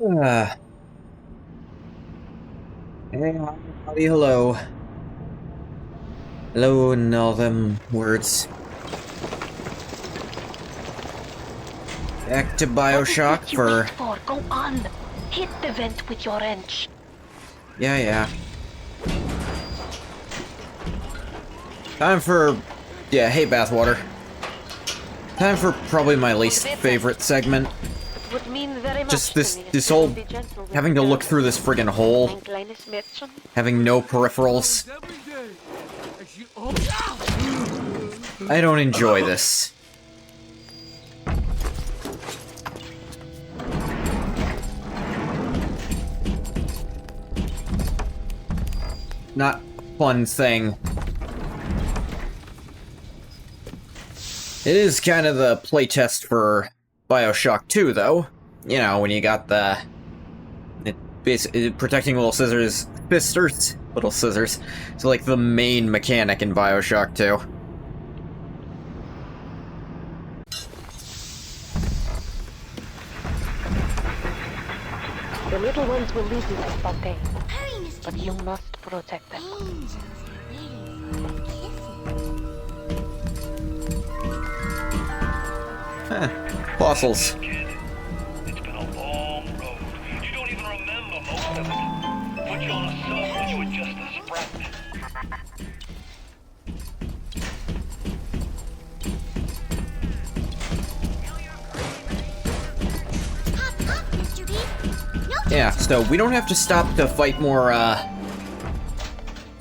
Uh, hey, howdy, hello. Hello and all them words. Back to BIOSHOCK for... Go on. Hit the vent with your wrench. Yeah. Time for... Yeah, hey, bathwater. Time for probably my least favorite segment. Would mean very much Just to me this if you whole... would be gentle with having to the look girls. through this friggin' hole. Ein kleines Mädchen. Having no peripherals. I don't enjoy this. Not a fun thing. It is kind of the playtest for BioShock 2, though. You know, when you got the... protecting little scissors... Little scissors. So, like, the main mechanic in BioShock 2. The little ones will leave you as Fontaine, but you must protect them. Fossils. It's been a long road. You don't even remember most of it. Put you on a sub when you were just a sprout. Yeah, so we don't have to stop to fight more,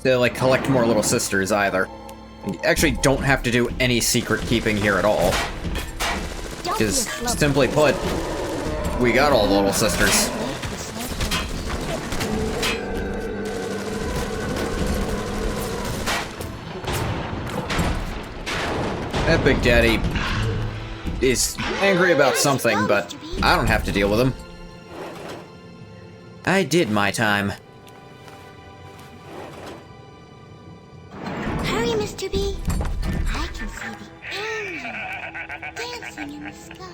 to, like, collect more little sisters, either. We actually don't have to do any secret keeping here at all. Because, simply put, we got all the little sisters. That Big Daddy is angry about something, but I don't have to deal with him. I did my time. Hurry, Mr. B. I can see the angel dancing in the sky.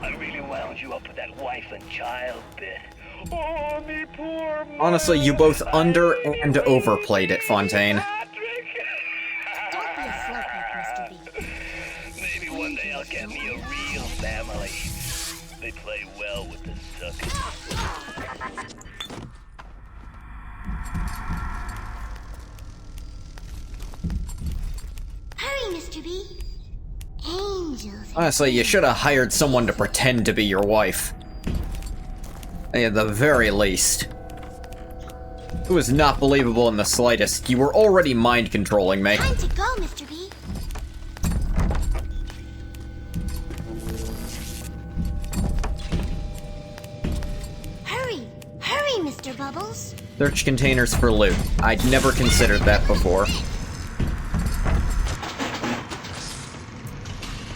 I really wound you up with that wife and child bit. Oh, me poor mother. Honestly, you both under and overplayed it, Fontaine. Don't be a slowpoke, Mr. B. Maybe one day I'll get me a real family. They play well with the suckers. Hurry, Mr. B. Angels. Honestly, you should have hired someone to pretend to be your wife. At the very least. It was not believable in the slightest. You were already mind-controlling me. Time to go, Mr. B. Hurry! Hurry, Mr. Bubbles. Search containers for loot. I'd never considered that before.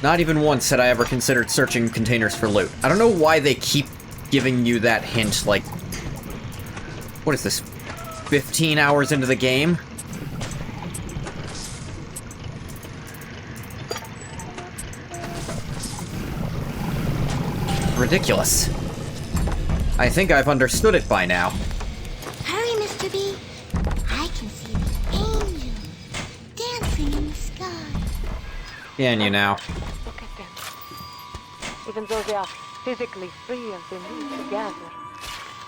Not even once had I ever considered searching containers for loot. I don't know why they keep giving you that hint, like... What is this? 15 hours into the game? Ridiculous. I think I've understood it by now. Hurry, Mr. B. I can see the angel dancing in the sky. Can you now? Look at them. Even though they are physically free and they move together,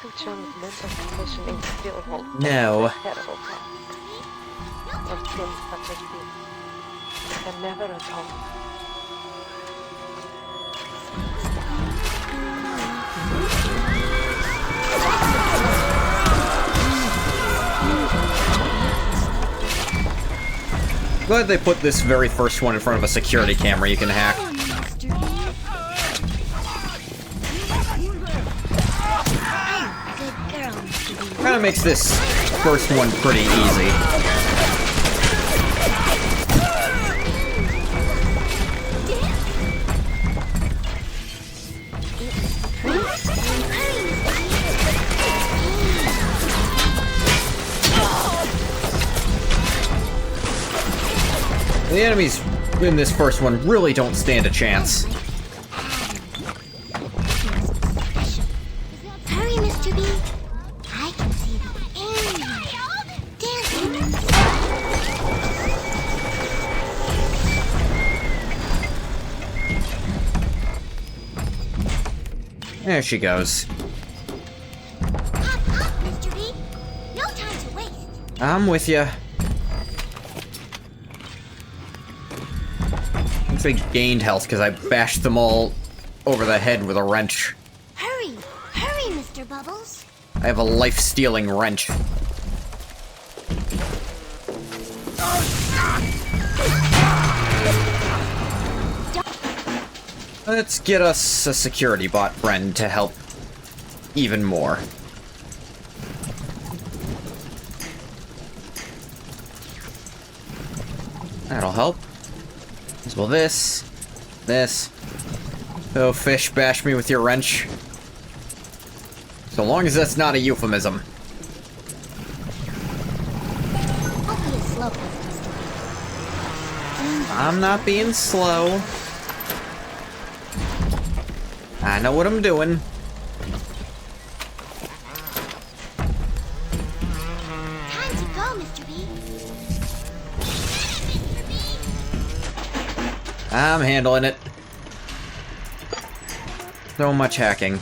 Suchun's mental conditioning still holds No. a terrible problem. For sins such as this can never atone. Glad they put this very first one in front of a security camera you can hack. Mr. B. Good girl, Mr. B. Kinda makes this first one pretty easy. The enemies in this first one really don't stand a chance. There she goes. Hop up, Mr. B. No time to waste. I'm with ya. They gained health because I bashed them all over the head with a wrench. Hurry, hurry, Mr. Bubbles. I have a life-stealing wrench. Let's get us a security bot friend to help even more. That'll help. As well this. Oh, fish, bash me with your wrench. So long as that's not a euphemism. Don't be a slowpoke, Mr. B. I'm not being slow. I know what I'm doing. Time to go, Mr. B. I'm handling it. So much hacking.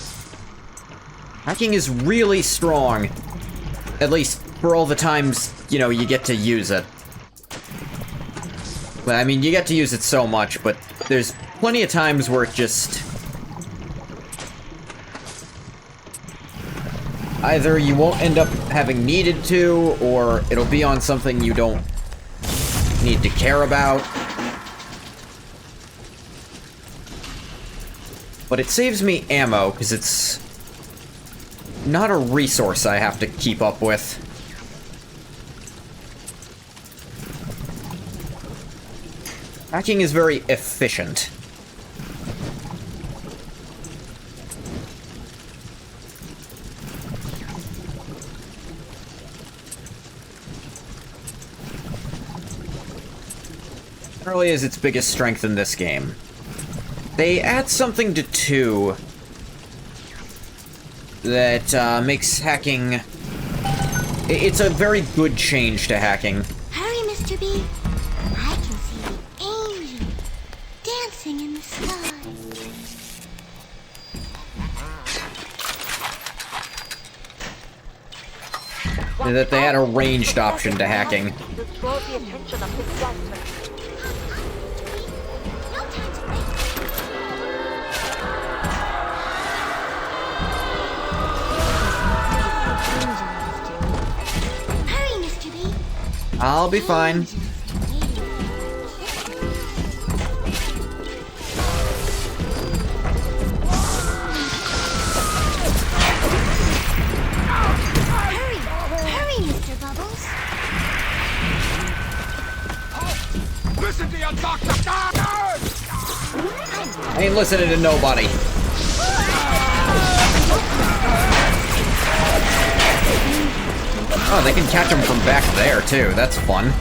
Hacking is really strong. At least for all the times, you know, you get to use it. Well, I mean, you get to use it so much, but there's plenty of times where it just... either you won't end up having needed to, or it'll be on something you don't need to care about. But it saves me ammo, because it's not a resource I have to keep up with. Hacking is very efficient. Really is its biggest strength in this game. They add something to 2 that makes hacking... It's a very good change to hacking. Hurry, Mr. B. I can see the angel dancing in the sky. That they add a ranged option to hacking. To draw the attention of the gangster. No time to waste. Hurry, Mr. B. I'll be fine. Hurry, hurry, Mr. Bubbles. Listen to your doctor! I ain't listening to nobody. Oh, they can catch them from back there, too. That's fun.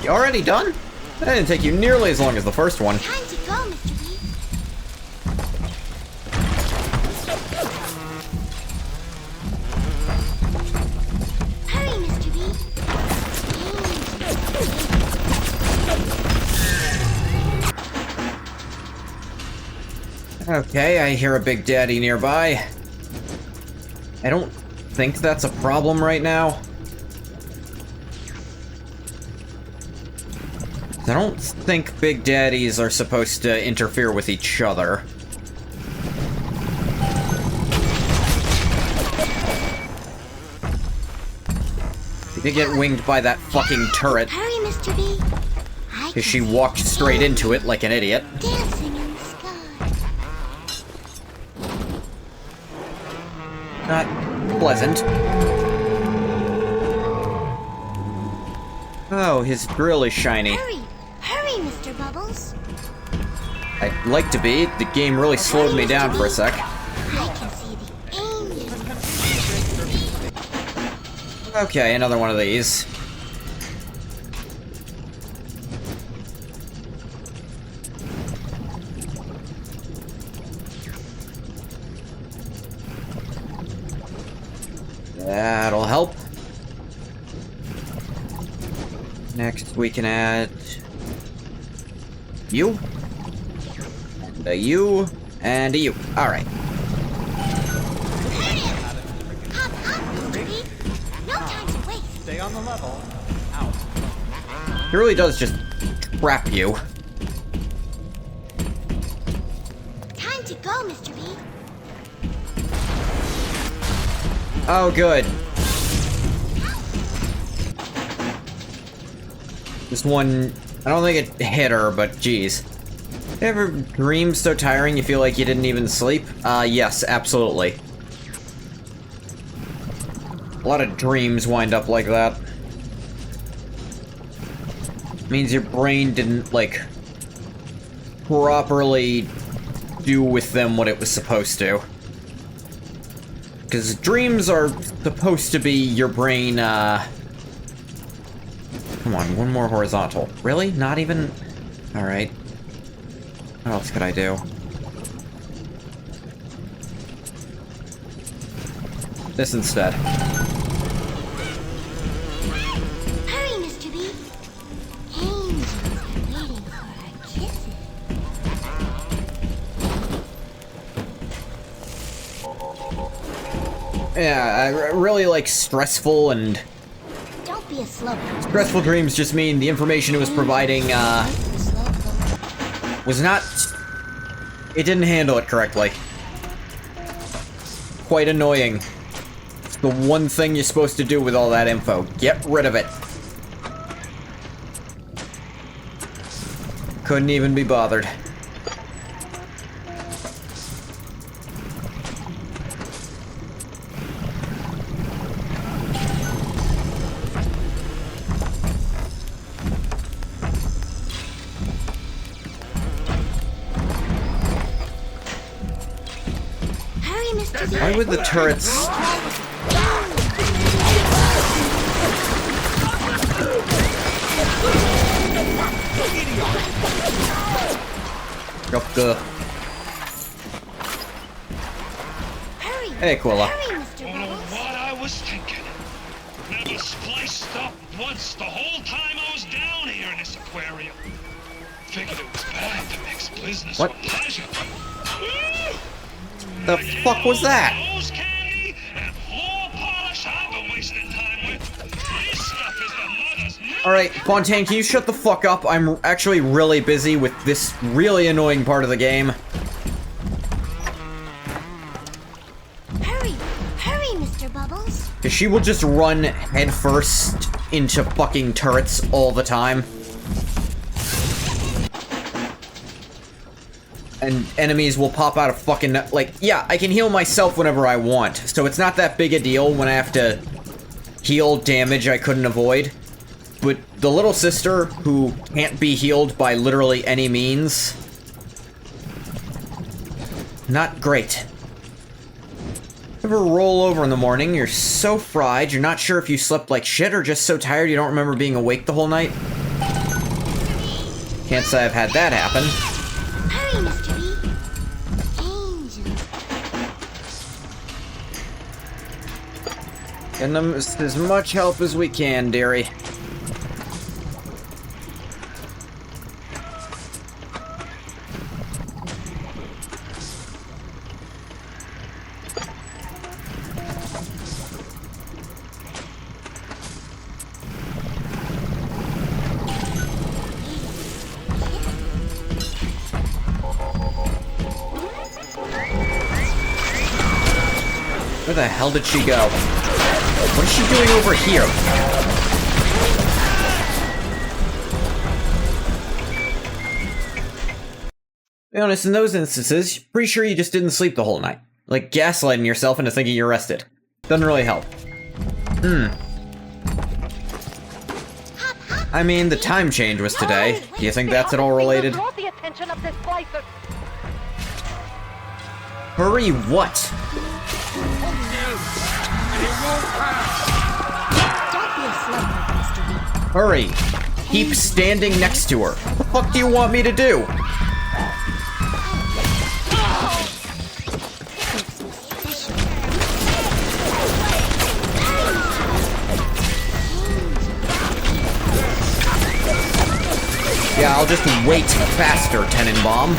You already done? That didn't take you nearly as long as the first one. Time to go, Mr. B. Hurry, Mr. B. Okay, I hear a Big Daddy nearby. I don't think that's a problem right now. I don't think Big Daddies are supposed to interfere with each other. He did get winged by that fucking turret, Hurry, Mr. B. because she walked straight into it like an idiot. Dancing in the sky. Not pleasant. Oh, his grill is shiny. Hurry, hurry, Mr. Bubbles. I'd like to be. The game really slowed me down for a sec. I can see the angel. Okay, another one of these. That'll help. Next, we can add... you? A you, and a you. Alright. Hop up, Mr. B. No time to waste. Stay on the level. Out. He really does just trap you. Time to go, Mr. B. Oh, good. This one, I don't think it hit her, but geez. You ever dream so tiring you feel like you didn't even sleep? Yes, absolutely. A lot of dreams wind up like that. Means your brain didn't, like, properly do with them what it was supposed to. Because dreams are supposed to be your brain, Come on, one more horizontal. Really? Not even? Alright. What else could I do? This instead. Hurry, Mr. B. Angels are waiting for our kisses. Yeah, I really like stressful and... Don't be a slowpoke. Stressful dreams just mean the information it was providing, was not... It didn't handle it correctly. Quite annoying. It's the one thing you're supposed to do with all that info. Get rid of it. Couldn't even be bothered. Hurry, Mr. B. Why would the turrets... Hurry. Hey, Quilla. Hurry, Mr. Don't know Bubbles. what I was thinking. Never spliced up once the whole time I was down here in this aquarium. Figured it was bad to mix business What? with pleasure. Woo! The fuck was that? Nose candy and floor polish I've been wasting time with. This stuff is the mother's milk. Alright, Fontaine, can you shut the fuck up? I'm actually really busy with this really annoying part of the game. Hurry. Hurry, Mr. Bubbles. Because she will just run headfirst into fucking turrets all the time. And enemies will pop out of fucking... Like, yeah, I can heal myself whenever I want, so it's not that big a deal when I have to heal damage I couldn't avoid. But the little sister, who can't be healed by literally any means... Not great. Ever roll over in the morning, you're so fried, you're not sure if you slept like shit or just so tired you don't remember being awake the whole night? Can't say I've had that happen. Hurry, Mr. B. Angels. Getting them as much help as we can, dearie. Where the hell did she go? What is she doing over here? To be honest, in those instances, pretty sure you just didn't sleep the whole night. Like gaslighting yourself into thinking you're rested. Doesn't really help. I mean, the time change was today. Do you think that's at all related? Draw the attention of this splicer. Hurry, what? Don't be a slowpoke, Mr. B. Hurry! Keep standing next to her. What the fuck do you want me to do? Makes me special. Yeah, I'll just wait faster, Tenenbaum.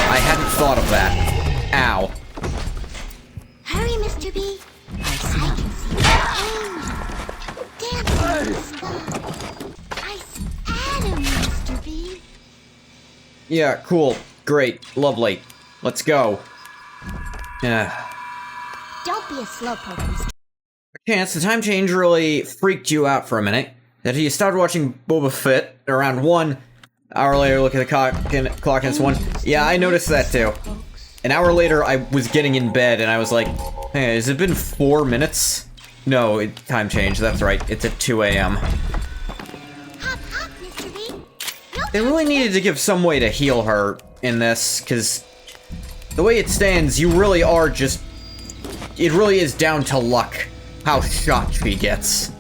I I hadn't thought of that. Ow. Hurry, Mr. B. I can see the angel dancing in the sky. I see Adam, Mr. B. Yeah, cool. Great. Lovely. Let's go. Yeah. Don't be a slowpoke, Mr. Chance, the time change really freaked you out for a minute. That you started watching Boba Fett around 1 hour later, look at the clock and it's 1. Yeah, I noticed that too. An hour later, I was getting in bed and I was like, hey, has it been 4 minutes? No, time change, that's right. It's at 2 a.m. Hop, hop, Mr. B. They really needed to give some way to heal her in this, because the way it stands, you really are just... It really is down to luck how shot she gets.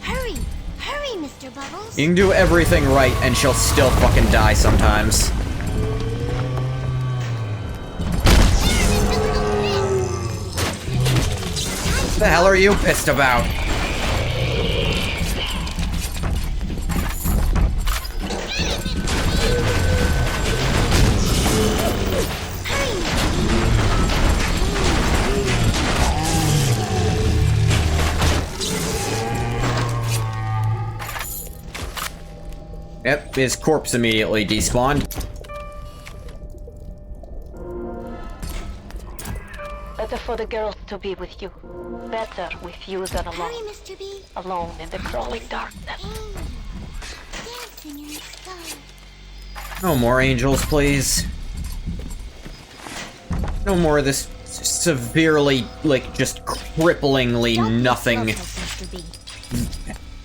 Hurry, hurry, Mr. Bubbles. You can do everything right and she'll still fucking die sometimes. What the hell are you pissed about? Yep, his corpse immediately despawned. Better for the girls to be with you. Better with you than Hurry, alone. Mr. B. Alone in the crawling darkness. Angel dancing in the sky. No more angels, please. No more of this severely, like, just cripplingly Don't be a nothing. slowpoke, Mr. B.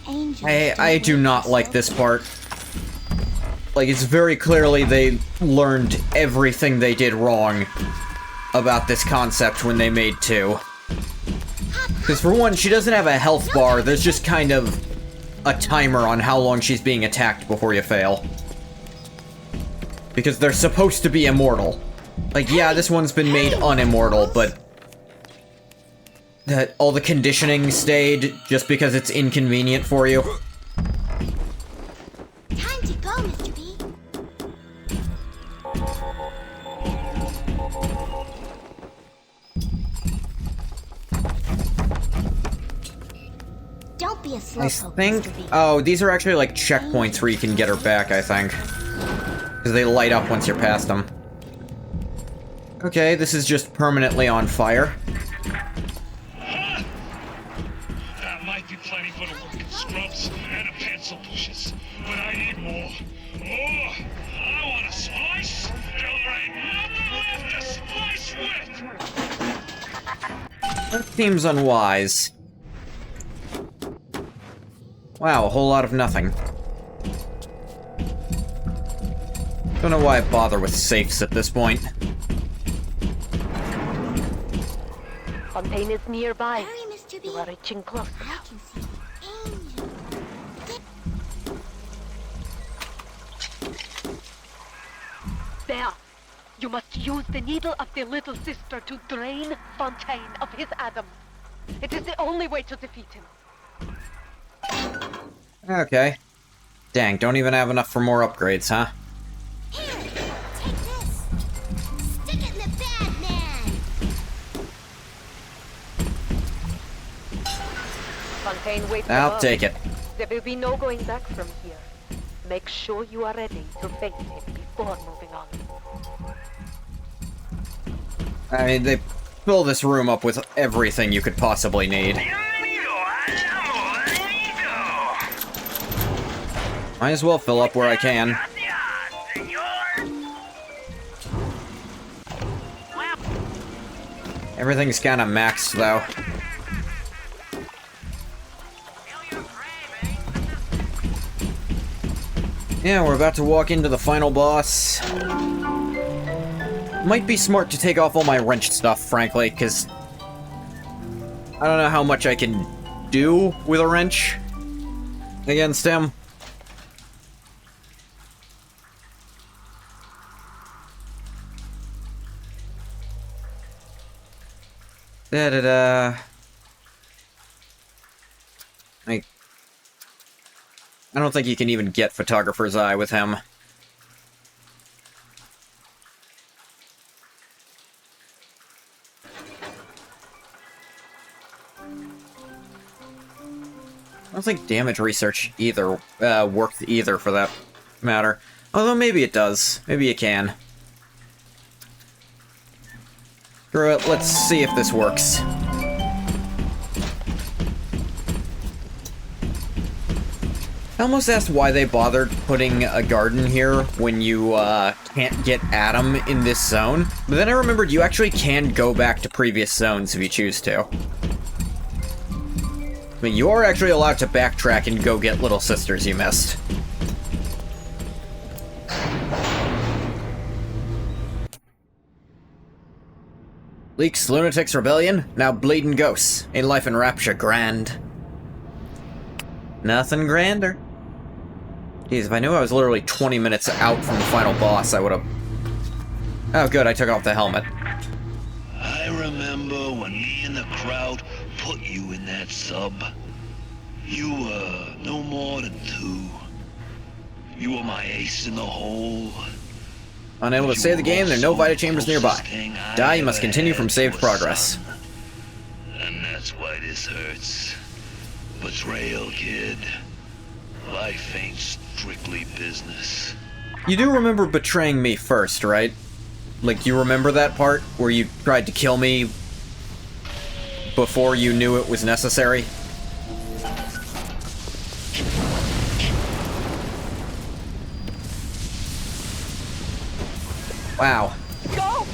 Angels I do not like this part. Like, it's very clearly they learned everything they did wrong about this concept when they made 2. Because for one, she doesn't have a health bar, there's just kind of a timer on how long she's being attacked before you fail. Because they're supposed to be immortal. Like, yeah, this one's been made unimmortal, but... that all the conditioning stayed just because it's inconvenient for you. Time to go, Mr. B. Don't be a I slowpoke, think... Mr. B. Oh, these are actually like checkpoints where you can get her back, I think. Because they light up once you're past them. Okay, this is just permanently on fire. That might be plenty for the working scrubs and the pencil pushers, but I need more. More! I want to splice till there ain't nothing left to splice with! That seems unwise. Wow, a whole lot of nothing. Don't know why I bother with safes at this point. Fontaine is nearby. Hurry, Mr. B. You are reaching close I now. can see the angel. There! You must use the needle of the little sister to drain Fontaine of his Adam. It is the only way to defeat him. Okay. Dang, don't even have enough for more upgrades, huh? Here, take this. Stick it in the bad man. Fontaine waits I'll above. take it. There will be no going back from here. Make sure you are ready to face him before moving on. I mean, they fill this room up with everything you could possibly need. Might as well fill up where I can. Everything's kinda maxed, though. Yeah, we're about to walk into the final boss. Might be smart to take off all my wrench stuff, frankly, because I don't know how much I can do with a wrench against him. Da-da-da. I don't think you can even get Photographer's Eye with him. I don't think damage research either worked either, for that matter. Although maybe it does. Maybe it can. Screw it, let's see if this works. I almost asked why they bothered putting a garden here when you can't get Adam in this zone, but then I remembered you actually can go back to previous zones if you choose to. I mean, you are actually allowed to backtrack and go get little sisters you missed. Leaks, Lunatics, Rebellion, now Bleeding Ghosts. A Life in Rapture, grand. Nothing grander. Jeez, if I knew I was literally 20 minutes out from the final boss, I would've... Oh good, I took off the helmet. I remember when me and the crowd put you in that sub. You were no more than 2. You were my ace in the hole. Unable to save the game, there are no Vita Chambers nearby. Die, you must continue from saved progress. And that's why this hurts. Betrayal, kid. Life ain't strictly business. You do remember betraying me first, right? Like, you remember that part where you tried to kill me before you knew it was necessary? Wow. Go!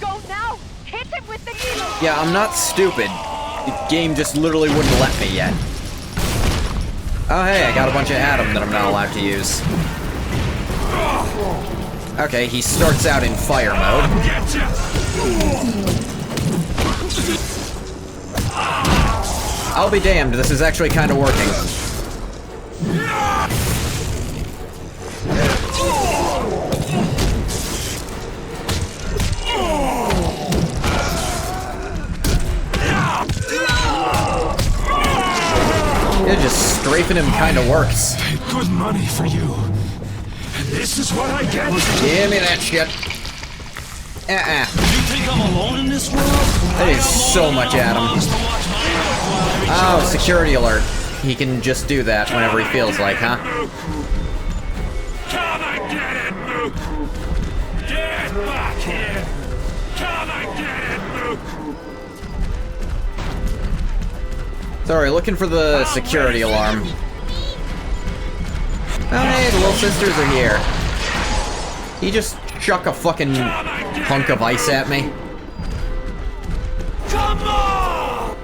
Go now! Hit him with the needle! Yeah, I'm not stupid. The game just literally wouldn't let me yet. Oh hey, I got a bunch of Adam that I'm not allowed to use. Okay, he starts out in fire mode. I'll be damned, this is actually kind of working. Yeah, just strafing him kind of works. Good money for you. And this is what I get? Give me that shit. You think I'm alone in this world? That is so much Adam. Oh, security alert. He can just do that whenever he feels like, huh? Come and get it, Luke! Get back here! Come and get it, Luke! Sorry, looking for the security alarm. Oh hey, the little sisters are here. He just chuck a fucking hunk of ice at me. Come on!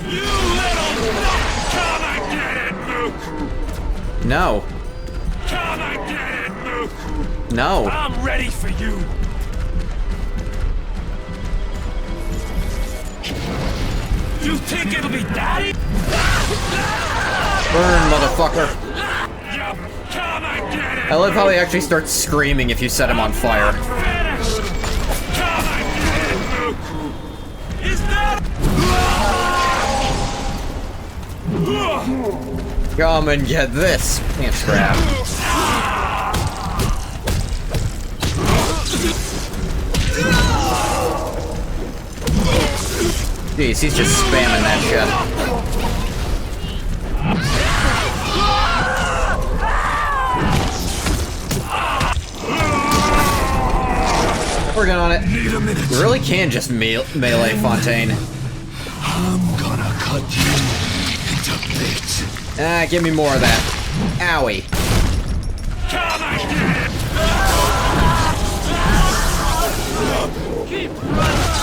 You little nut! Come and get it, Luke! No. Come and get it, Luke! No. I'm ready for you! You think it'll be daddy? Burn, motherfucker. Yup, come and get it! I love how he actually starts screaming if you set him on fire. Finished! Come and get it, Luke! Is that... Come and get this. Can't grab. Jeez, he's just spamming that shit. Working on it. Need a minute. You really can just melee Fontaine. I'm gonna cut you into bits. Ah, give me more of that. Owie. Come and get it! Keep running!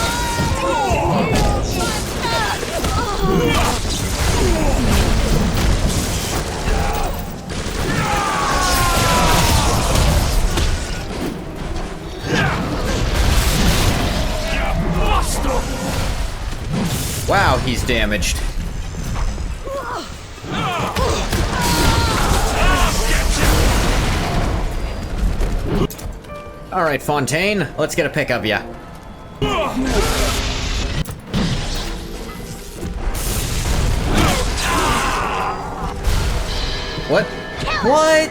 Wow, he's damaged. Alright, Fontaine, let's get a pic of ya. What? What?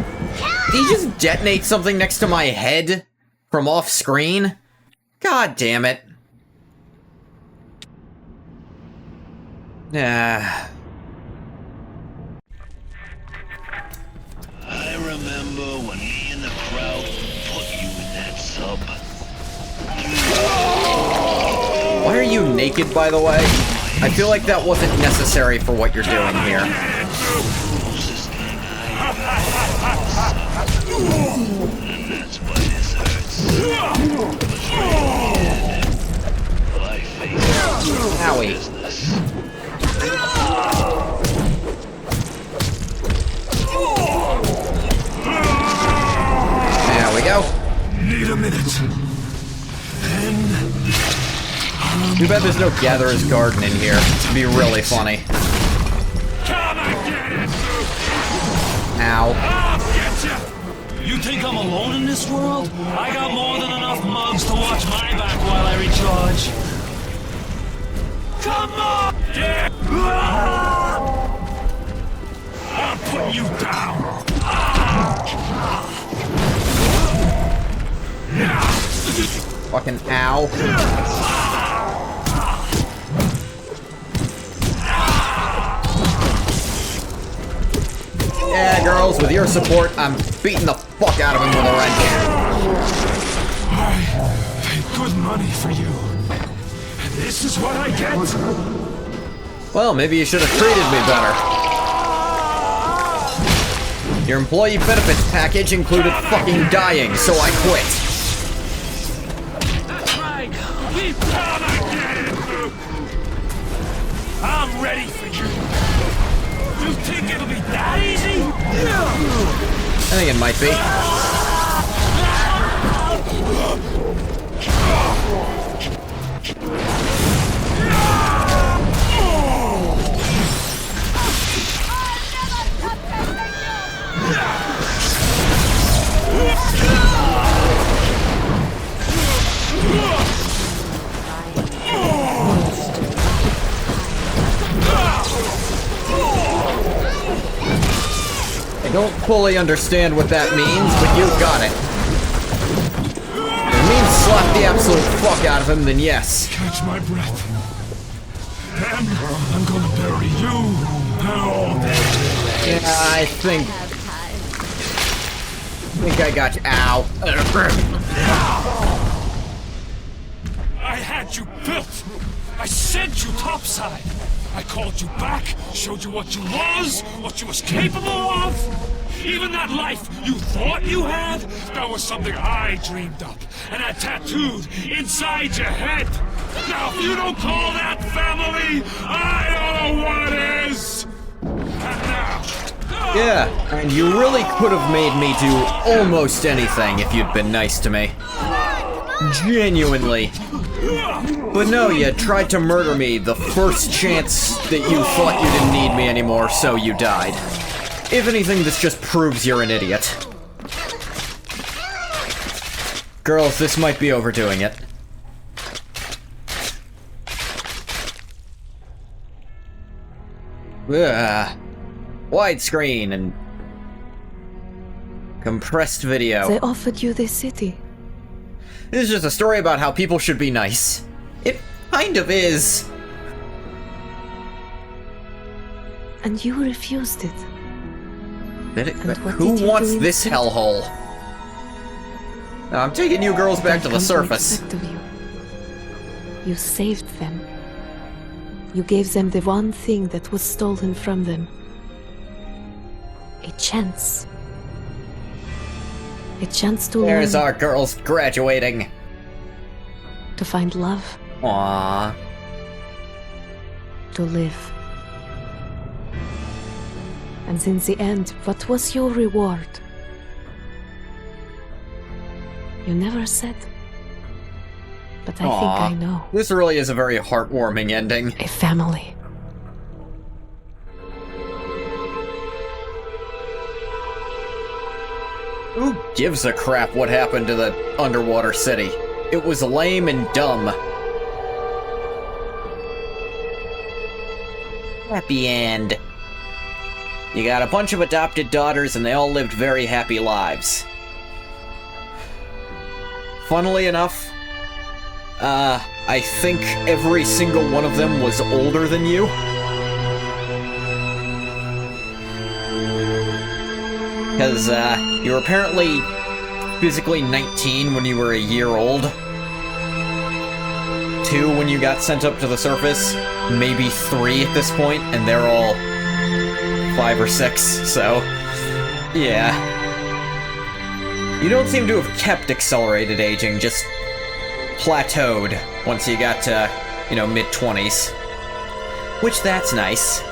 Did he just detonate something next to my head? From off screen? God damn it. Ah. I remember when me and the crowd put you in that sub. Why are you naked, by the way? I feel like that wasn't necessary for what you're doing here. Closest thing I and that's why this hurts. I face Owie. business. There we go. Need a minute. Too bad there's no Gatherer's Garden in here. It'd be really funny. Come and get it! Ow. I'll get ya! You think I'm alone in this world? I got more than enough mugs to watch my back while I recharge. Come on! Yeah! I'm putting you down! Fucking ow. Yeah, girls, with your support, I'm beating the fuck out of him with a wrench. I paid good money for you. And this is what I get? Well, maybe you should have treated me better. Your employee benefits package included fucking dying, so I quit. That's right. Keep on again. I'm ready for you. You think it'll be that easy? I think it might be. I don't fully understand what that means, but you got it. If it means slap the absolute fuck out of him, then yes. Catch my breath. Then I'm gonna bury you and all that. Yeah, I think I got you. Ow. I had you built. I sent you topside. I called you back, showed you what you was capable of. Even that life you thought you had, that was something I dreamed up and had tattooed inside your head. Now, if you don't call that family, I don't know what is. And now. Yeah, and you really could have made me do almost anything if you'd been nice to me. Genuinely. But no, you tried to murder me the first chance that you thought you didn't need me anymore, so you died. If anything, this just proves you're an idiot. Girls, this might be overdoing it. Ugh. Widescreen and compressed video. They offered you this city. This is just a story about how people should be nice. It kind of is. And you refused it. And what Who did you wants do this instead? hellhole? I'm taking you girls back to the I've come surface. expect of you. You saved them. You gave them the one thing that was stolen from them. A chance. A chance to There's learn, our girls graduating. to find love, Aww. to live. And in the end, what was your reward? You never said. But I think I know. This really is a very heartwarming ending. A family. Who gives a crap what happened to the underwater city? It was lame and dumb. Happy end. You got a bunch of adopted daughters and they all lived very happy lives. Funnily enough, I think every single one of them was older than you. Because, you were apparently physically 19 when you were a year old. 2 when you got sent up to the surface. Maybe 3 at this point, and they're all 5 or 6, so... yeah. You don't seem to have kept accelerated aging, just plateaued once you got to, you know, mid-20s. Which, that's nice.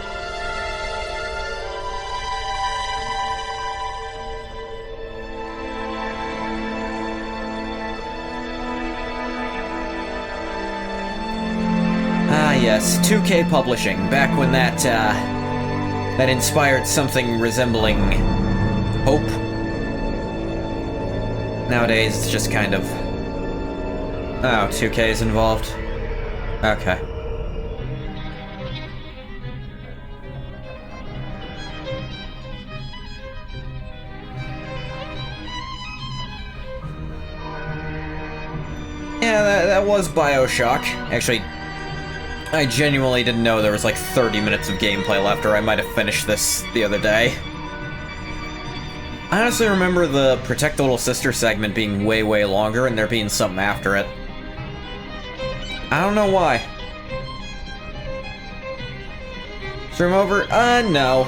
Ah, yes, 2K Publishing, back when that inspired something resembling hope. Nowadays, it's just kind of... oh, 2K is involved. Okay. Yeah, that was BioShock. Actually, I genuinely didn't know there was like 30 minutes of gameplay left, or I might have finished this the other day. I honestly remember the Protect the Little Sister segment being way, way longer, and there being something after it. I don't know why. Stream over? No.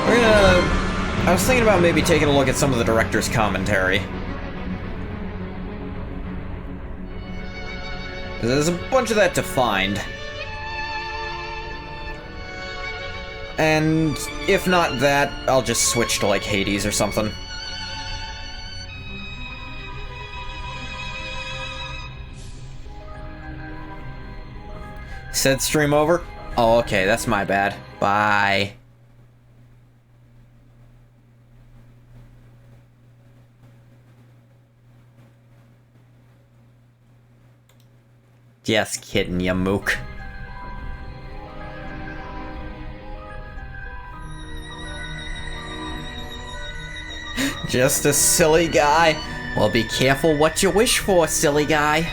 We're gonna... I was thinking about maybe taking a look at some of the director's commentary. There's a bunch of that to find. And if not that, I'll just switch to, like, Hades or something. Said stream over? Oh, okay, that's my bad. Bye. Just kidding, you mook. Just a silly guy. Well, be careful what you wish for, silly guy.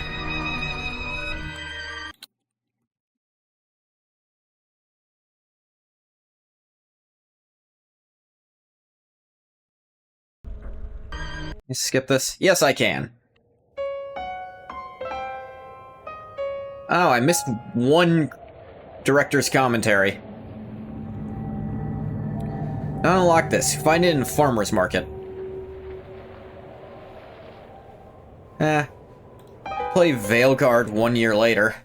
You skip this? Yes, I can. Oh, I missed one director's commentary. Unlock this. Find it in Farmer's Market. Play Veilguard 1 year later.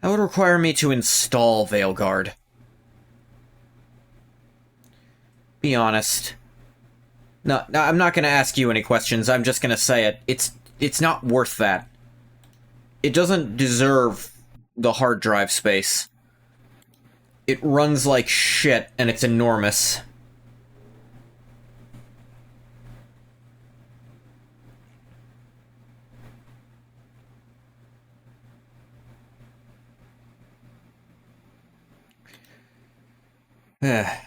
That would require me to install Veilguard. Be honest. No, I'm not gonna ask you any questions, I'm just gonna say it. It's not worth that. It doesn't deserve the hard drive space. It runs like shit, and it's enormous. Yeah,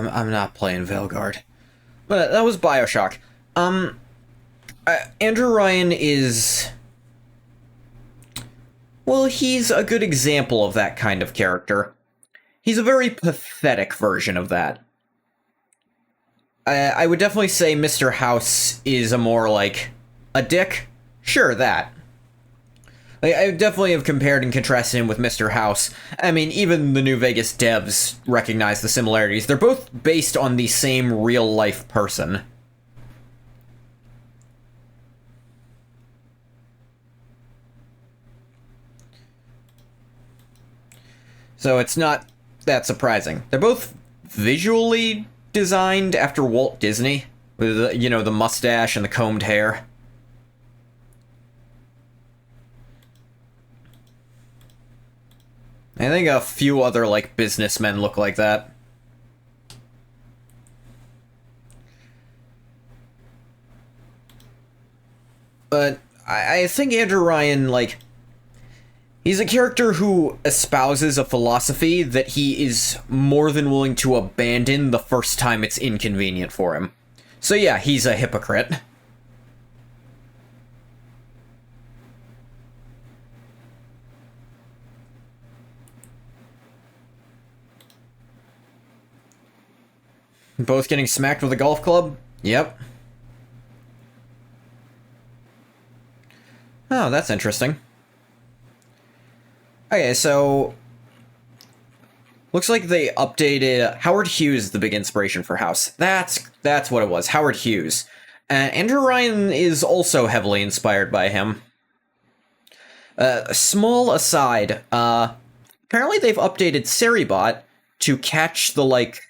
I'm not playing Veilguard. But that was BioShock. Andrew Ryan is... well, he's a good example of that kind of character. He's a very pathetic version of that. I would definitely say Mr. House is a more, like, a dick. Sure, that. Like, I definitely have compared and contrasted him with Mr. House. I mean, even the New Vegas devs recognize the similarities. They're both based on the same real-life person. So it's not that surprising. They're both visually designed after Walt Disney, with the, you know, the mustache and the combed hair. I think a few other, like, businessmen look like that. But I think Andrew Ryan, like... he's a character who espouses a philosophy that he is more than willing to abandon the first time it's inconvenient for him. So yeah, he's a hypocrite. Both getting smacked with a golf club? Yep. Oh, that's interesting. Okay, so... looks like they updated... Howard Hughes is the big inspiration for House. That's what it was. Howard Hughes. Andrew Ryan is also heavily inspired by him. Small aside, apparently they've updated Seribot to catch the, like...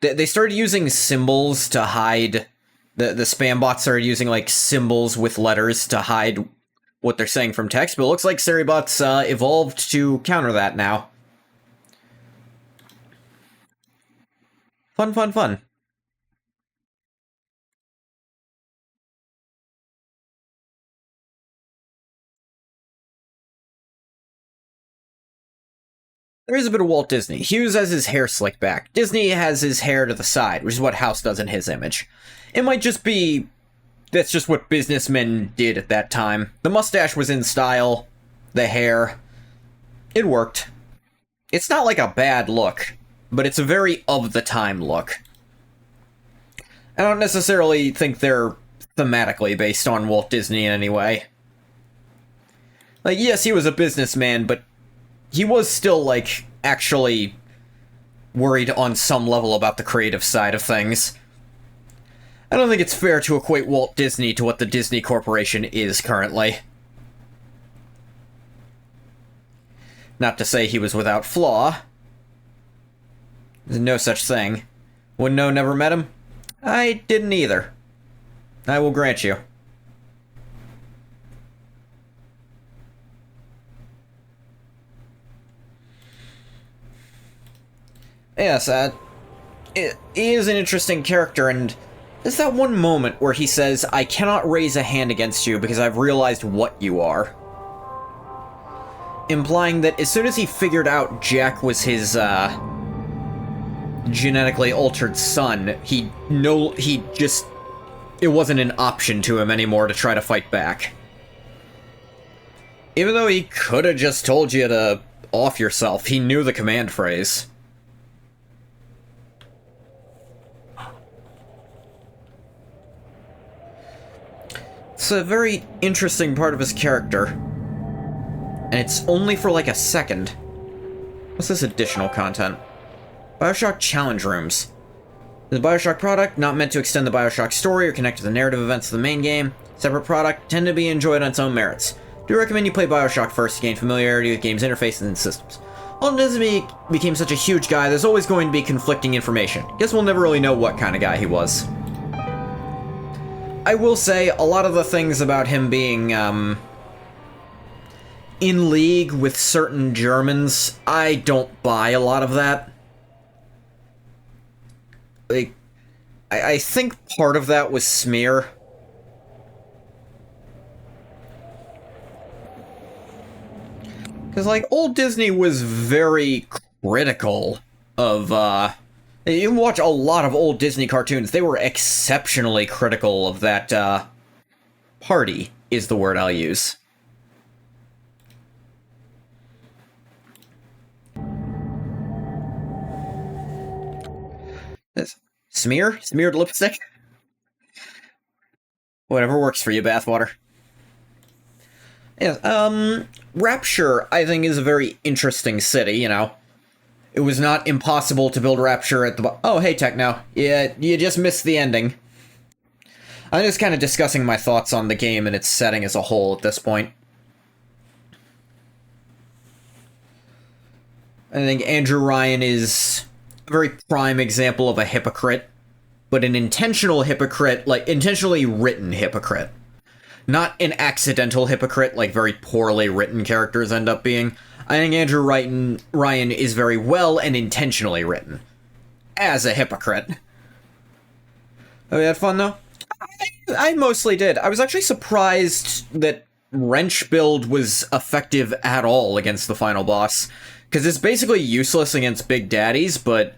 They started using symbols to hide... The spam bots started using, like, symbols with letters to hide what they're saying from text, but it looks like Seribot's evolved to counter that now. Fun, fun, fun. There is a bit of Walt Disney. Hughes has his hair slicked back. Disney has his hair to the side, which is what House does in his image. It might just be... that's just what businessmen did at that time. The mustache was in style. The hair. It worked. It's not like a bad look, but it's a very of-the-time look. I don't necessarily think they're thematically based on Walt Disney in any way. Like, yes, he was a businessman, but he was still, like, actually worried on some level about the creative side of things. I don't think it's fair to equate Walt Disney to what the Disney Corporation is currently. Not to say he was without flaw. There's no such thing. Wouldn't know, never met him? I didn't either. I will grant you. Yes, it is an interesting character, and there's that one moment where he says, I cannot raise a hand against you because I've realized what you are. Implying that as soon as he figured out Jack was his, genetically altered son, it wasn't an option to him anymore to try to fight back. Even though he could have just told you to off yourself, he knew the command phrase. It's a very interesting part of his character. And it's only for like a second. What's this additional content? BioShock Challenge Rooms. The BioShock product, not meant to extend the BioShock story or connect to the narrative events of the main game. Separate product, tend to be enjoyed on its own merits. Do recommend you play BioShock first to gain familiarity with game's interfaces and systems. While Disney became such a huge guy, there's always going to be conflicting information. Guess we'll never really know what kind of guy he was. I will say, a lot of the things about him being, in league with certain Germans, I don't buy a lot of that. Like, I think part of that was smear. Because, like, old Disney was very critical of, you can watch a lot of old Disney cartoons. They were exceptionally critical of that, party, is the word I'll use. This smear? Smeared lipstick? Whatever works for you, bathwater. Yeah, Rapture, I think, is a very interesting city, you know. It was not impossible to build Rapture at the... Oh, hey, Techno. Yeah, you just missed the ending. I'm just kind of discussing my thoughts on the game and its setting as a whole at this point. I think Andrew Ryan is a very prime example of a hypocrite, but an intentional hypocrite, like, intentionally written hypocrite. Not an accidental hypocrite, like very poorly written characters end up being. I think Andrew Ryan is very well and intentionally written. As a hypocrite. Have you had fun, though? I mostly did. I was actually surprised that Wrench build was effective at all against the final boss. Because it's basically useless against Big Daddies, but...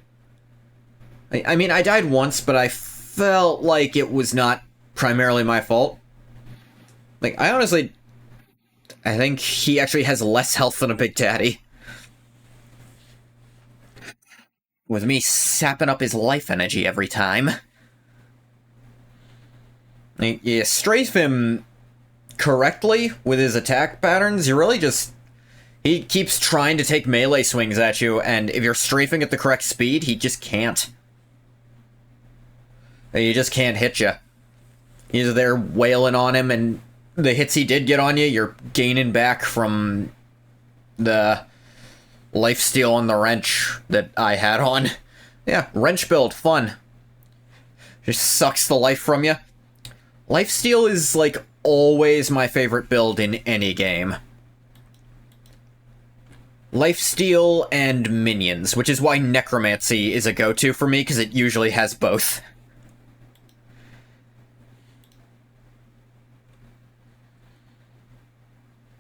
I mean, I died once, but I felt like it was not primarily my fault. Like, I think he actually has less health than a Big Daddy. with me sapping up his life energy every time. You strafe him correctly with his attack patterns, you really just... He keeps trying to take melee swings at you, and if you're strafing at the correct speed, he just can't. He just can't hit you. He's there wailing on him, and the hits he did get on you, you're gaining back from the lifesteal on the wrench that I had on. Yeah, wrench build, fun. Just sucks the life from you. Lifesteal is, like, always my favorite build in any game. Lifesteal and minions, which is why necromancy is a go-to for me, because it usually has both.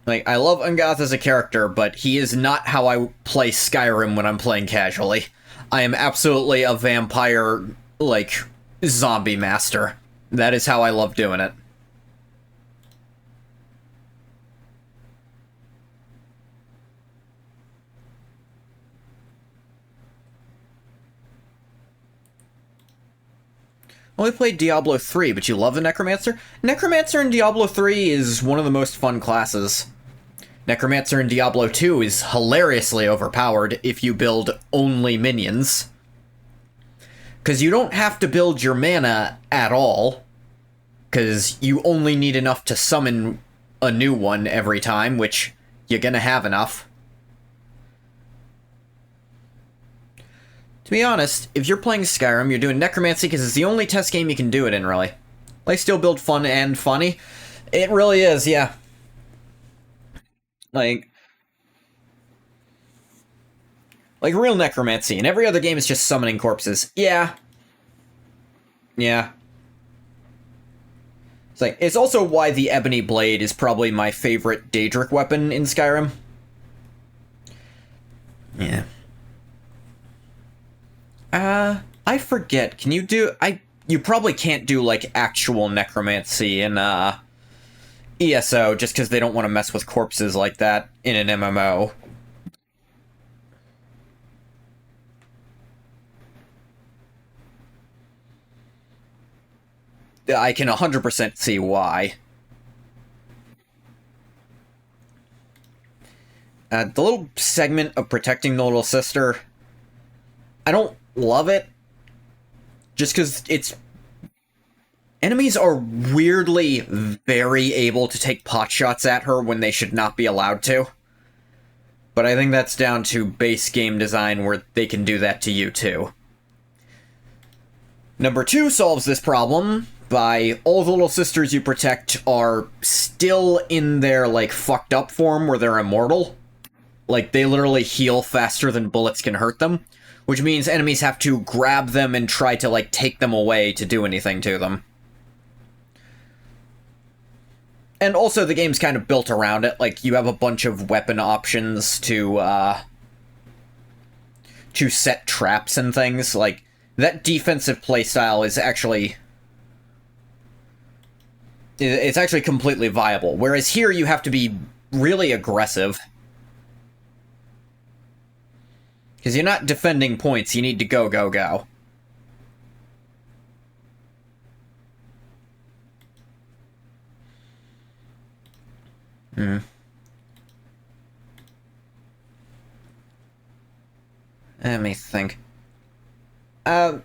Like, I love Ungoth as a character, but he is not how I play Skyrim when I'm playing casually. I am absolutely a vampire, like, zombie master. That is how I love doing it. Only played Diablo 3, but you love the Necromancer? Necromancer in Diablo 3 is one of the most fun classes. Necromancer in Diablo 2 is hilariously overpowered if you build only minions. Because you don't have to build your mana at all, because you only need enough to summon a new one every time, which you're gonna have enough. To be honest, if you're playing Skyrim, you're doing Necromancy because it's the only test game you can do it in, really. Lifesteal build fun and funny. It really is, yeah. Like real Necromancy. And every other game is just summoning corpses. Yeah. Yeah. It's also why the Ebony Blade is probably my favorite Daedric weapon in Skyrim. Yeah. I forget. Can you do... You probably can't do, like, actual necromancy in, ESO, just because they don't want to mess with corpses like that in an MMO. I can 100% see why. The little segment of protecting the little sister... I don't love it. Just because it's... Enemies are weirdly very able to take potshots at her when they should not be allowed to. But I think that's down to base game design where they can do that to you too. Number 2 solves this problem by all the little sisters you protect are still in their, like, fucked up form where they're immortal. Like, they literally heal faster than bullets can hurt them. Which means enemies have to grab them and try to, like, take them away to do anything to them. And also, the game's kind of built around it. Like, you have a bunch of weapon options to set traps and things. Like, that defensive playstyle is actually... It's actually completely viable. Whereas here, you have to be really aggressive. Because you're not defending points, you need to go, go, go. Let me think. I'm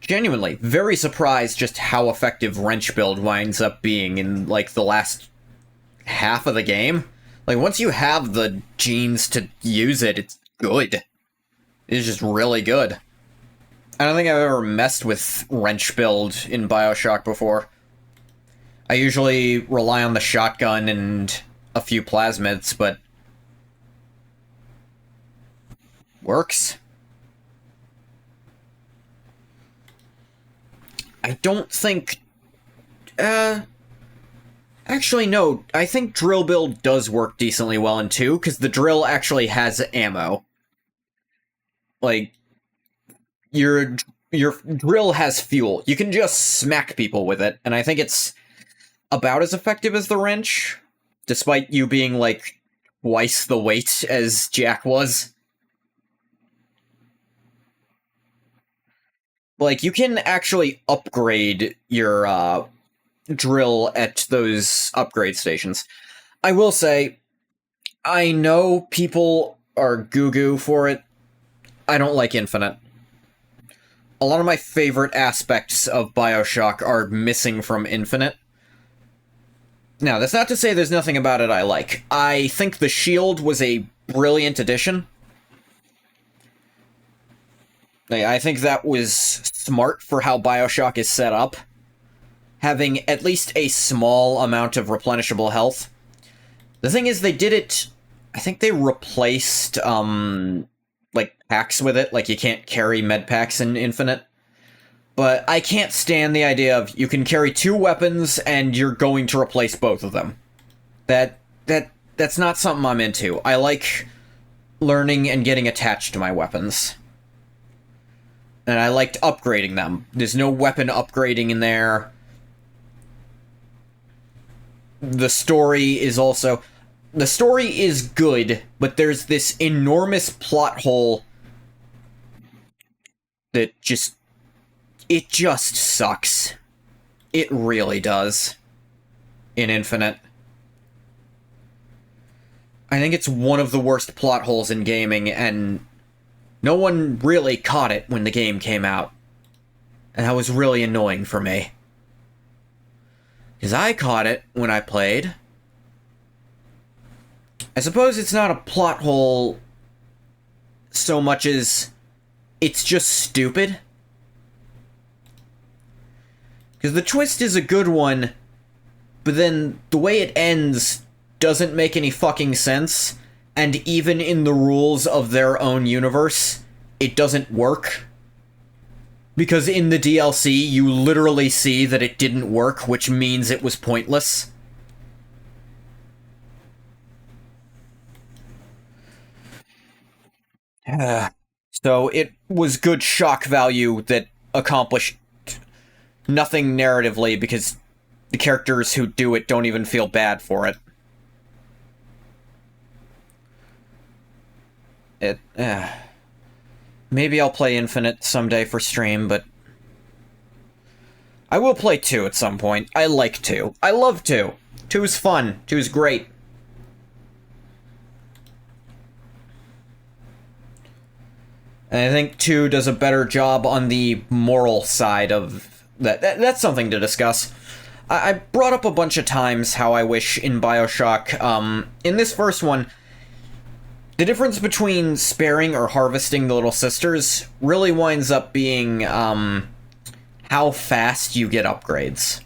genuinely very surprised just how effective Wrench build winds up being in, like, the last half of the game. Like, once you have the genes to use it, it's good. It's just really good. I don't think I've ever messed with Wrench build in BioShock before. I usually rely on the shotgun and a few plasmids, but... works. I don't think... Actually, no. I think drill build does work decently well in 2, because the drill actually has ammo. Like, your drill has fuel. You can just smack people with it, and I think it's about as effective as the wrench, despite you being, like, twice the weight as Jack was. Like, you can actually upgrade your, drill at those upgrade stations. I will say, I know people are goo-goo for it. I don't like Infinite. A lot of my favorite aspects of BioShock are missing from Infinite. Now, that's not to say there's nothing about it I like. I think the shield was a brilliant addition. I think that was smart for how BioShock is set up. Having at least a small amount of replenishable health. The thing is, they did it... I think they replaced, like, packs with it. Like, you can't carry med packs in Infinite. But I can't stand the idea of you can carry 2 weapons and you're going to replace both of them. That's not something I'm into. I like learning and getting attached to my weapons. And I liked upgrading them. There's no weapon upgrading in there. The story is also... The story is good, but there's this enormous plot hole that just... It just sucks. It really does. In Infinite. I think it's one of the worst plot holes in gaming, and no one really caught it when the game came out. And that was really annoying for me. Because I caught it when I played. I suppose it's not a plot hole so much as it's just stupid. Because the twist is a good one, but then the way it ends doesn't make any fucking sense, and even in the rules of their own universe, it doesn't work. Because in the DLC, you literally see that it didn't work, which means it was pointless. So it was good shock value that accomplished nothing narratively, because the characters who do it don't even feel bad for it. Maybe I'll play Infinite someday for stream, but... I will play 2 at some point. I like 2. I love 2. 2 is fun. 2 is great. And I think 2 does a better job on the moral side of... That's something to discuss. I brought up a bunch of times how I wish in BioShock, in this first one, the difference between sparing or harvesting the little sisters really winds up being, how fast you get upgrades.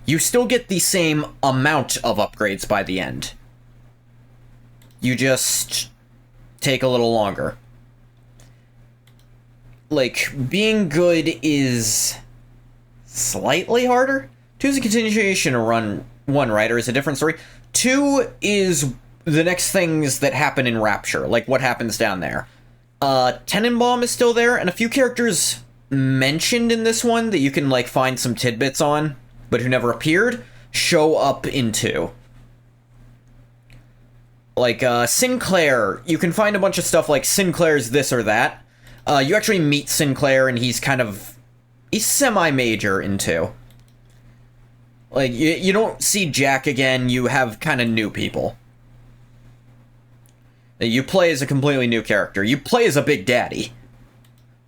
You still get the same amount of upgrades by the end. You just take a little longer. Like, being good is slightly harder. 2 is a continuation of run 1, right? Or is a different story? 2 is the next things that happen in Rapture, like what happens down there. Tenenbaum is still there, and a few characters mentioned in this one that you can, like, find some tidbits on, but who never appeared, show up in 2. Like, Sinclair, you can find a bunch of stuff like Sinclair's this or that. You actually meet Sinclair, and he's semi-major in 2. Like, you don't see Jack again, you have kind of new people. You play as a completely new character. You play as a Big Daddy.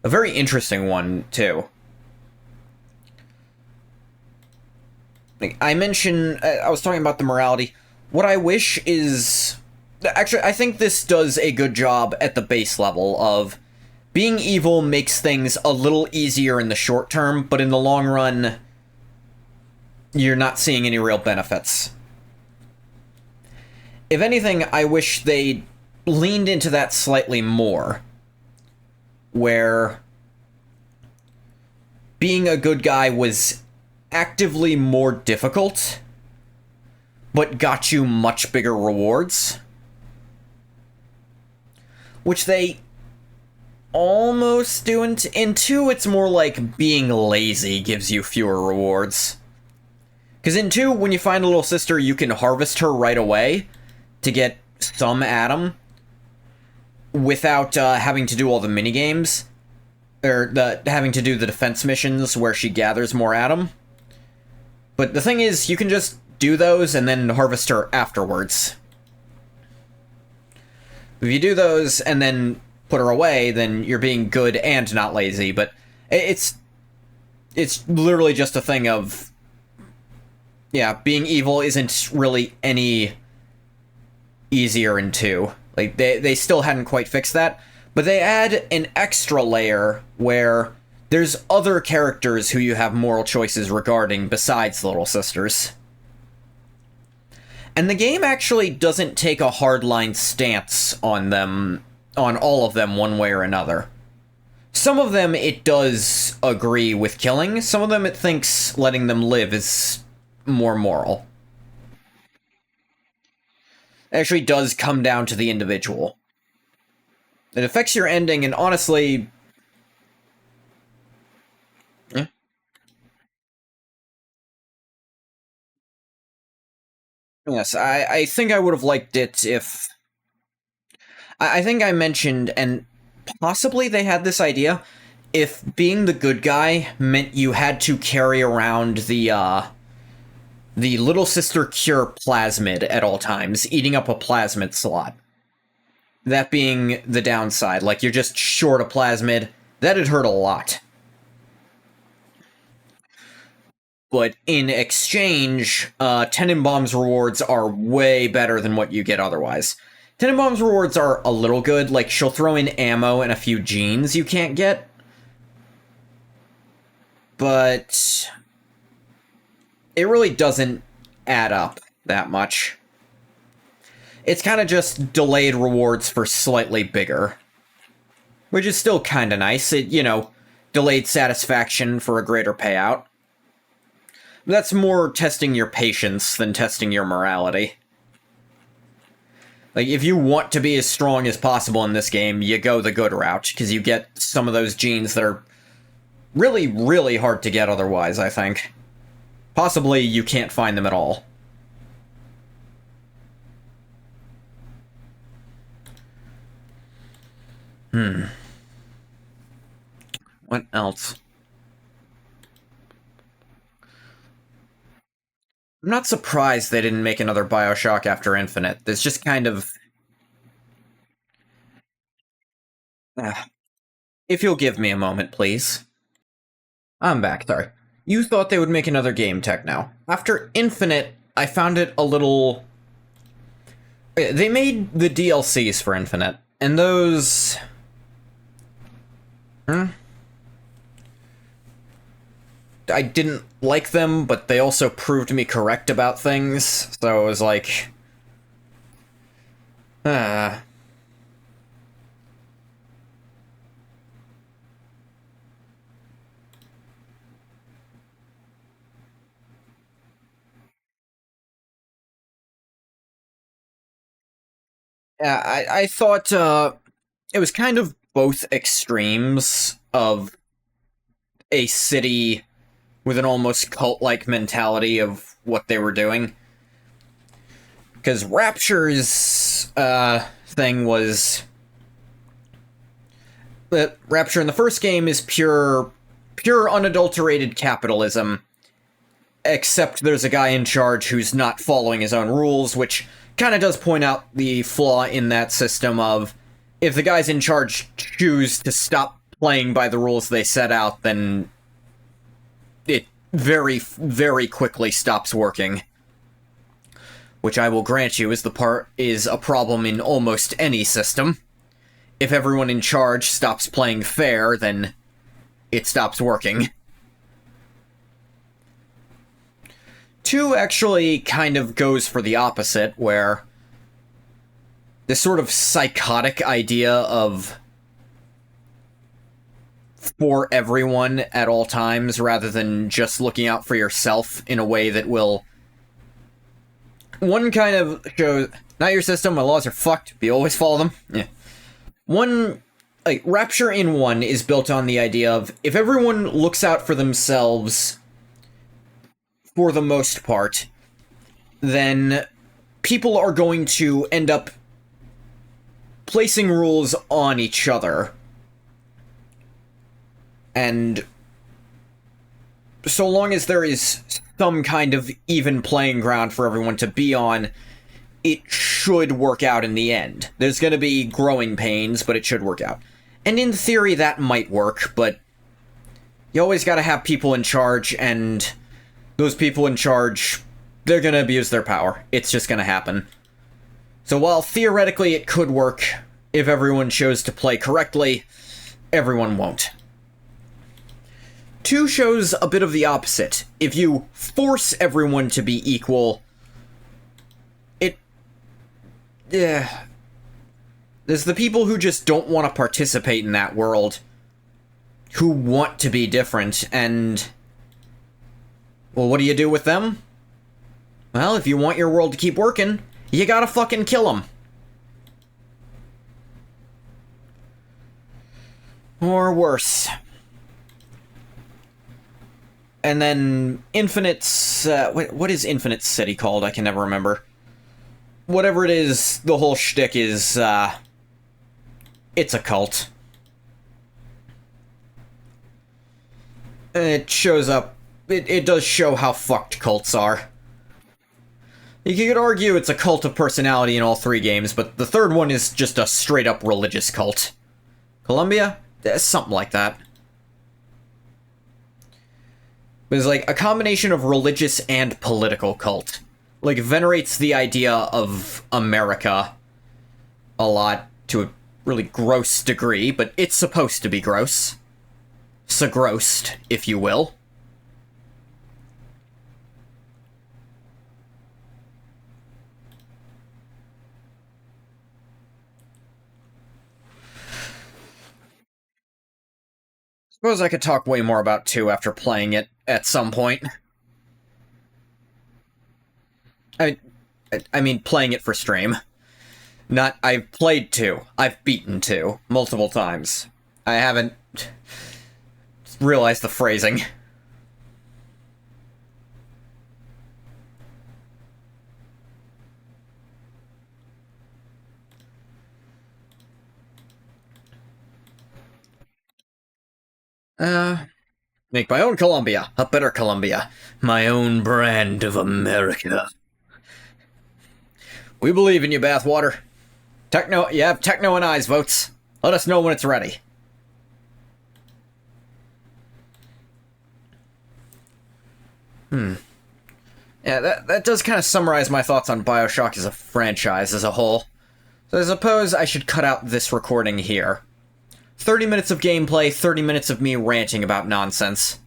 A very interesting one, too. Like, I mentioned... I was talking about the morality. What I wish is... Actually, I think this does a good job at the base level of... Being evil makes things a little easier in the short term, but in the long run, you're not seeing any real benefits. If anything, I wish they leaned into that slightly more, where being a good guy was actively more difficult, but got you much bigger rewards. Which they almost do in 2, it's more like being lazy gives you fewer rewards. Because in 2, when you find a little sister, you can harvest her right away to get some Atom without having to do all the minigames. or the having to do the defense missions where she gathers more Adam. But the thing is, you can just do those and then harvest her afterwards. If you do those and then put her away, then you're being good and not lazy, but it's literally just a thing of, yeah, being evil isn't really any easier in 2. Like, they still hadn't quite fixed that, but they add an extra layer where there's other characters who you have moral choices regarding besides the Little Sisters. And the game actually doesn't take a hardline stance on them, on all of them one way or another. Some of them it does agree with killing, some of them it thinks letting them live is more moral. It actually does come down to the individual. It affects your ending, and honestly... Eh. Yes, I think I would have liked it if... I think I mentioned, and possibly they had this idea, if being the good guy meant you had to carry around the Little Sister Cure plasmid at all times, eating up a plasmid slot. That being the downside, like you're just short a plasmid, that'd hurt a lot. But in exchange, Tenenbaum's rewards are way better than what you get otherwise. Tenenbaum's rewards are a little good, like she'll throw in ammo and a few genes you can't get. But it really doesn't add up that much. It's kind of just delayed rewards for slightly bigger. Which is still kind of nice. It, you know, delayed satisfaction for a greater payout. That's more testing your patience than testing your morality. Like, if you want to be as strong as possible in this game, you go the good route, because you get some of those genes that are really, really hard to get otherwise, I think. Possibly you can't find them at all. What else? I'm not surprised they didn't make another BioShock after Infinite. There's just kind of... If you'll give me a moment, please. I'm back, sorry. You thought they would make another game, Techno. After Infinite, I found it a little... They made the DLCs for Infinite, and those... I didn't like them, but they also proved me correct about things, so it was like... I thought, it was kind of both extremes of a city with an almost cult-like mentality of what they were doing. Because Rapture's thing was... Rapture in the first game is pure unadulterated capitalism, except there's a guy in charge who's not following his own rules, which kind of does point out the flaw in that system of, if the guys in charge choose to stop playing by the rules they set out, then it very, very quickly stops working. Which I will grant you is a problem in almost any system. If everyone in charge stops playing fair, then it stops working. 2 actually kind of goes for the opposite, where this sort of psychotic idea of for everyone at all times, rather than just looking out for yourself in a way that will... One kind of shows, not your system, my laws are fucked, but you always follow them. Yeah. One, like, Rapture in 1 is built on the idea of, if everyone looks out for themselves for the most part, then people are going to end up placing rules on each other. And so long as there is some kind of even playing ground for everyone to be on, it should work out in the end. There's going to be growing pains, but it should work out. And in theory, that might work, but you always got to have people in charge, and those people in charge, they're going to abuse their power. It's just going to happen. So while theoretically it could work, if everyone chose to play correctly, everyone won't. 2 shows a bit of the opposite. If you force everyone to be equal, there's the people who just don't want to participate in that world, who want to be different, and well, what do you do with them? Well, if you want your world to keep working, you gotta fucking kill them. Or worse. And then Infinite's, what is Infinite's city called? I can never remember. Whatever it is, the whole shtick is, it's a cult. It shows up, it does show how fucked cults are. You could argue it's a cult of personality in all 3 games, but the third one is just a straight-up religious cult. Columbia? Something like that. It's like a combination of religious and political cult. Like, venerates the idea of America a lot, to a really gross degree, but it's supposed to be gross. Grossed, if you will. Suppose I could talk way more about 2 after playing it at some point. I mean, playing it for stream. Not, I've played 2. I've beaten 2 multiple times. I haven't realized the phrasing. Make my own Columbia. A better Columbia. My own brand of America. We believe in you, Bathwater. You have Techno and Eyes votes. Let us know when it's ready. Yeah, that does kind of summarize my thoughts on BioShock as a franchise as a whole. So I suppose I should cut out this recording here. 30 minutes of gameplay, 30 minutes of me ranting about nonsense.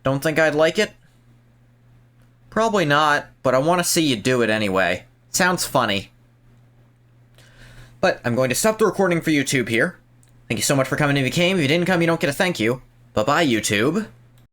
Don't think I'd like it? Probably not, but I want to see you do it anyway. Sounds funny. But I'm going to stop the recording for YouTube here. Thank you so much for coming if you came. If you didn't come, you don't get a thank you. Bye-bye, YouTube.